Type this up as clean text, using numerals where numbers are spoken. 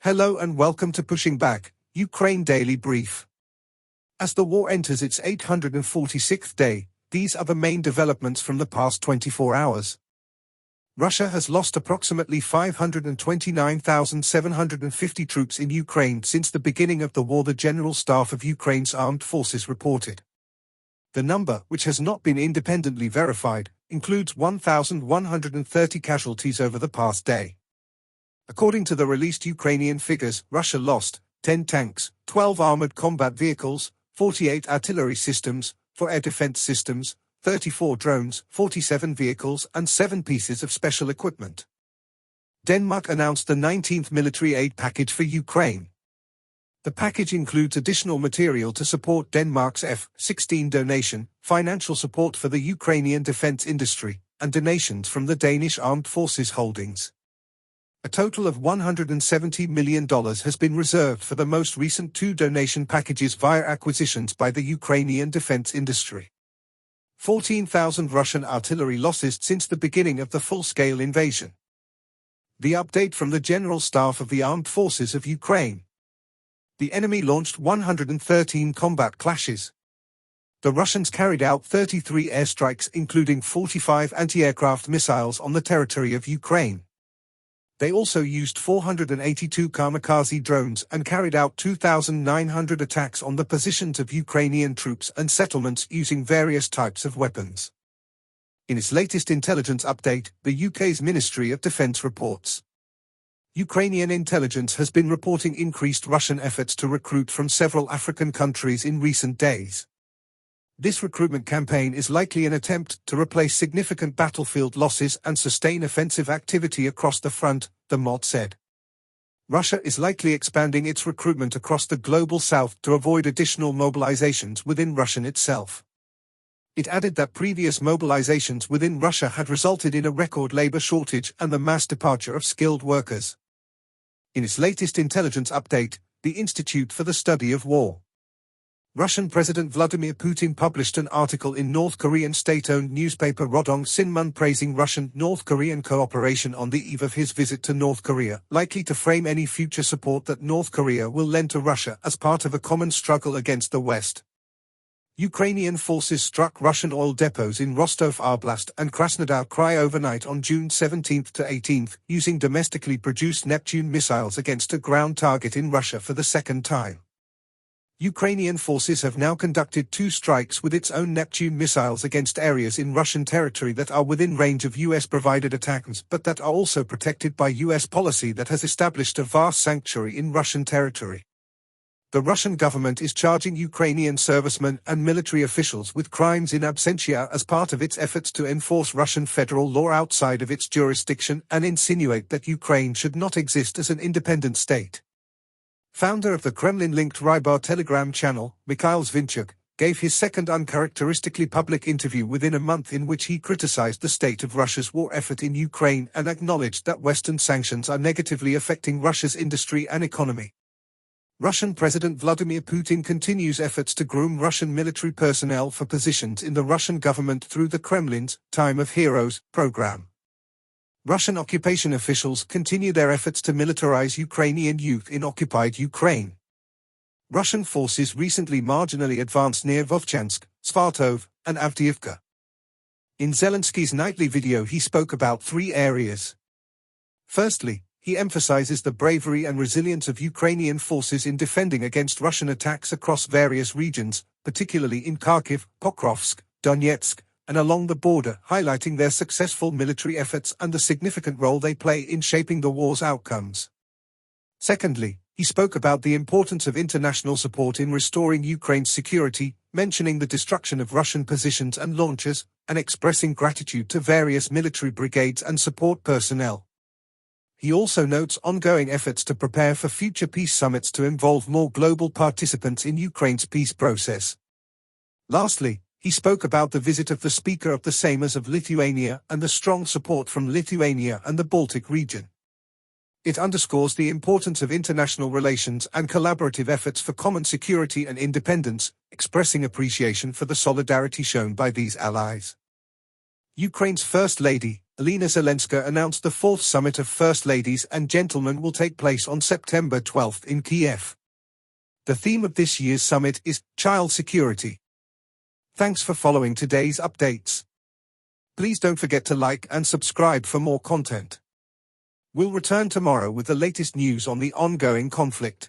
Hello and welcome to Pushing Back, Ukraine Daily Brief. As the war enters its 846th day, these are the main developments from the past 24 hours. Russia has lost approximately 529,750 troops in Ukraine since the beginning of the war, the General Staff of Ukraine's armed forces reported. The number, which has not been independently verified, includes 1,130 casualties over the past day. According to the released Ukrainian figures, Russia lost 10 tanks, 12 armored combat vehicles, 48 artillery systems, 4 air defense systems, 34 drones, 47 vehicles, and 7 pieces of special equipment. Denmark announced the 19th military aid package for Ukraine. The package includes additional material to support Denmark's F-16 donation, financial support for the Ukrainian defense industry, and donations from the Danish Armed Forces holdings. A total of $170 million has been reserved for the most recent 2 donation packages via acquisitions by the Ukrainian defense industry. 14,000 Russian artillery losses since the beginning of the full-scale invasion. The update from the General Staff of the Armed Forces of Ukraine. The enemy launched 113 combat clashes. The Russians carried out 33 airstrikes, including 45 anti-aircraft missiles on the territory of Ukraine. They also used 482 kamikaze drones and carried out 2,900 attacks on the positions of Ukrainian troops and settlements using various types of weapons. In its latest intelligence update, the UK's Ministry of Defence reports. Ukrainian intelligence has been reporting increased Russian efforts to recruit from several African countries in recent days. This recruitment campaign is likely an attempt to replace significant battlefield losses and sustain offensive activity across the front, the MOD said. Russia is likely expanding its recruitment across the global south to avoid additional mobilizations within Russia itself. It added that previous mobilizations within Russia had resulted in a record labor shortage and the mass departure of skilled workers. In its latest intelligence update, the Institute for the Study of War. Russian President Vladimir Putin published an article in North Korean state-owned newspaper Rodong Sinmun praising Russian-North Korean cooperation on the eve of his visit to North Korea, likely to frame any future support that North Korea will lend to Russia as part of a common struggle against the West. Ukrainian forces struck Russian oil depots in Rostov-Oblast and Krasnodar Krai overnight on June 17 to 18, using domestically produced Neptune missiles against a ground target in Russia for the second time. Ukrainian forces have now conducted 2 strikes with its own Neptune missiles against areas in Russian territory that are within range of US-provided attacks but that are also protected by US policy that has established a vast sanctuary in Russian territory. The Russian government is charging Ukrainian servicemen and military officials with crimes in absentia as part of its efforts to enforce Russian federal law outside of its jurisdiction and insinuate that Ukraine should not exist as an independent state. Founder of the Kremlin-linked Rybar Telegram channel, Mikhail Zvinchuk, gave his second uncharacteristically public interview within a month in which he criticized the state of Russia's war effort in Ukraine and acknowledged that Western sanctions are negatively affecting Russia's industry and economy. Russian President Vladimir Putin continues efforts to groom Russian military personnel for positions in the Russian government through the Kremlin's Time of Heroes program. Russian occupation officials continue their efforts to militarize Ukrainian youth in occupied Ukraine. Russian forces recently marginally advanced near Vovchansk, Svatov, and Avdiivka. In Zelensky's nightly video he spoke about 3 areas. Firstly, he emphasizes the bravery and resilience of Ukrainian forces in defending against Russian attacks across various regions, particularly in Kharkiv, Pokrovsk, Donetsk, and along the border, highlighting their successful military efforts and the significant role they play in shaping the war's outcomes. Secondly, he spoke about the importance of international support in restoring Ukraine's security, mentioning the destruction of Russian positions and launchers, and expressing gratitude to various military brigades and support personnel. He also notes ongoing efforts to prepare for future peace summits to involve more global participants in Ukraine's peace process. Lastly, he spoke about the visit of the Speaker of the Seimas of Lithuania and the strong support from Lithuania and the Baltic region. It underscores the importance of international relations and collaborative efforts for common security and independence, expressing appreciation for the solidarity shown by these allies. Ukraine's First Lady, Zelenska announced the fourth summit of First Ladies and Gentlemen will take place on September 12 in Kiev. The theme of this year's summit is child security. Thanks for following today's updates. Please don't forget to like and subscribe for more content. We'll return tomorrow with the latest news on the ongoing conflict.